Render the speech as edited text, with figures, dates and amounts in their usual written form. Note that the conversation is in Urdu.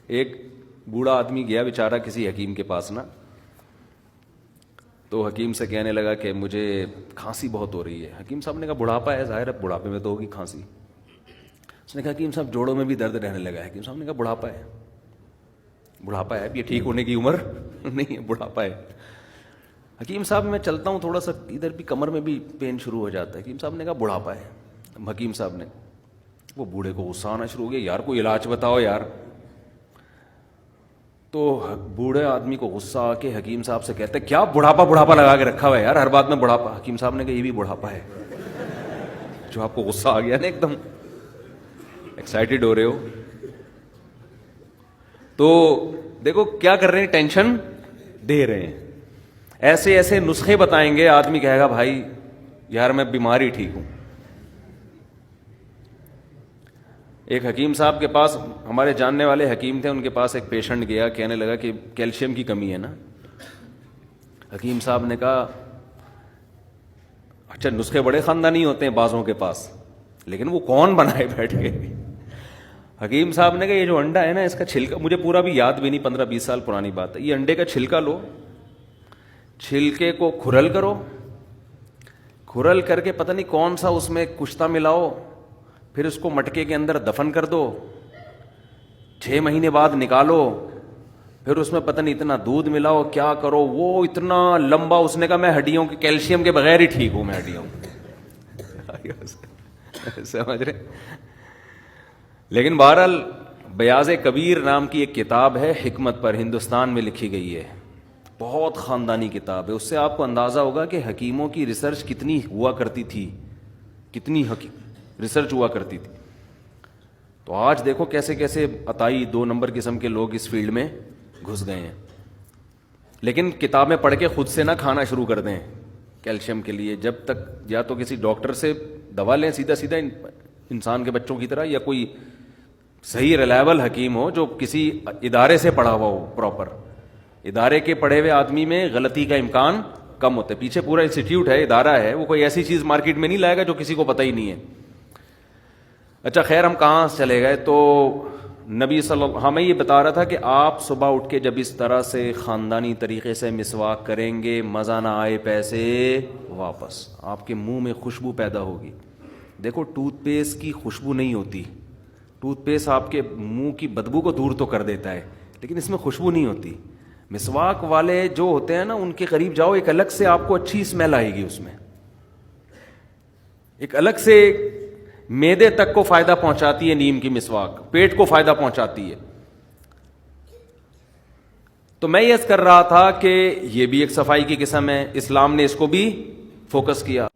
ایک بوڑھا آدمی گیا بیچارہ کسی حکیم کے پاس نا, تو حکیم سے کہنے لگا کہ مجھے کھانسی بہت ہو رہی ہے. حکیم صاحب نے کہا بڑھاپا ہے, ظاہر ہے بڑھاپے میں تو ہوگی کھانسی. اس نے کہا حکیم صاحب جوڑوں میں بھی درد رہنے لگا ہے. حکیم صاحب نے کہا بڑھاپا ہے, بڑھاپا ہے, اب یہ ٹھیک ہونے کی عمر نہیں ہے, بڑھاپا ہے. حکیم صاحب میں چلتا ہوں تھوڑا سا ادھر بھی کمر میں بھی پین شروع ہو جاتا ہے. حکیم صاحب نے کہا بڑھاپا ہے. حکیم صاحب نے, وہ بوڑھے کو غصہ آنا شروع ہو گیا, یار کوئی علاج بتاؤ یار. تو بوڑھے آدمی کو غصہ آ کے حکیم صاحب سے کہتے کیا بڑھاپا لگا کے رکھا ہوا ہے یار, ہر بات میں بڑھاپا. حکیم صاحب نے کہا یہ بھی بڑھاپا ہے. جو آپ کو غصہ آ گیا نا, ایک دم ایکسائٹیڈ ہو رہے ہو, تو دیکھو کیا کر رہے ہیں, ٹینشن دے رہے ہیں. ایسے ایسے نسخے بتائیں گے, آدمی کہے گا بھائی یار میں بیماری ٹھیک ہوں. ایک حکیم صاحب کے پاس, ہمارے جاننے والے حکیم تھے, ان کے پاس ایک پیشنٹ گیا, کہنے لگا کہ کیلشیم کی کمی ہے نا. حکیم صاحب نے کہا اچھا نسخے بڑے خاندانی ہوتے ہیں بعضوں کے پاس, لیکن وہ کون بنائے بیٹھ کے. حکیم صاحب نے کہا یہ جو انڈا ہے نا, اس کا چھلکا, مجھے پورا بھی یاد بھی نہیں, 15-20 سال پرانی بات ہے, یہ انڈے کا چھلکا لو, چھلکے کو کھرل کرو, کھرل کر کے پتہ نہیں کون سا اس میں کشتا ملاؤ, پھر اس کو مٹکے کے اندر دفن کر دو, 6 مہینے بعد نکالو, پھر اس میں پتہ نہیں اتنا دودھ ملاؤ, کیا کرو, وہ اتنا لمبا. اس نے کہا میں ہڈیوں کے کیلشیم کے بغیر ہی ٹھیک ہوں, میں ہڈیوں سمجھ رہے. لیکن بہرحال بیاض کبیر نام کی ایک کتاب ہے حکمت پر, ہندوستان میں لکھی گئی ہے, بہت خاندانی کتاب ہے. اس سے آپ کو اندازہ ہوگا کہ حکیموں کی ریسرچ کتنی ہوا کرتی تھی, کتنی ریسرچ ہوا کرتی تھی. تو آج دیکھو کیسے کیسے عطائی 2 نمبر قسم کے لوگ اس فیلڈ میں گھس گئے ہیں. لیکن کتابیں پڑھ کے خود سے نہ کھانا شروع کر دیں کیلشیم کے لیے, جب تک یا تو کسی ڈاکٹر سے دوا لیں سیدھا انسان کے بچوں کی طرح, یا کوئی صحیح ریلائبل حکیم ہو جو کسی ادارے سے پڑھا ہوا ہو پراپر. ادارے کے پڑھے ہوئے آدمی میں غلطی کا امکان کم ہوتا ہے, پیچھے پورا انسٹیٹیوٹ ہے, ادارہ ہے, وہ کوئی ایسی چیز مارکیٹ میں نہیں لائے گا جو کسی کو پتہ ہی نہیں ہے. اچھا خیر, ہم کہاں چلے گئے, تو نبی صلی اللہ, ہمیں یہ بتا رہا تھا کہ آپ صبح اٹھ کے جب اس طرح سے خاندانی طریقے سے مسواک کریں گے, مزہ نہ آئے پیسے واپس, آپ کے منہ میں خوشبو پیدا ہوگی. دیکھو ٹوتھ پیسٹ کی خوشبو نہیں ہوتی, ٹوتھ پیسٹ آپ کے منہ کی بدبو کو دور تو کر دیتا ہے, لیکن اس میں خوشبو نہیں ہوتی. مسواک والے جو ہوتے ہیں نا, ان کے قریب جاؤ, ایک الگ سے آپ کو اچھی اسمیل آئے گی, اس میں ایک الگ سے معدے تک کو فائدہ پہنچاتی ہے نیم کی مسواک, پیٹ کو فائدہ پہنچاتی ہے. تو میں یہ کر رہا تھا کہ یہ بھی ایک صفائی کی قسم ہے, اسلام نے اس کو بھی فوکس کیا.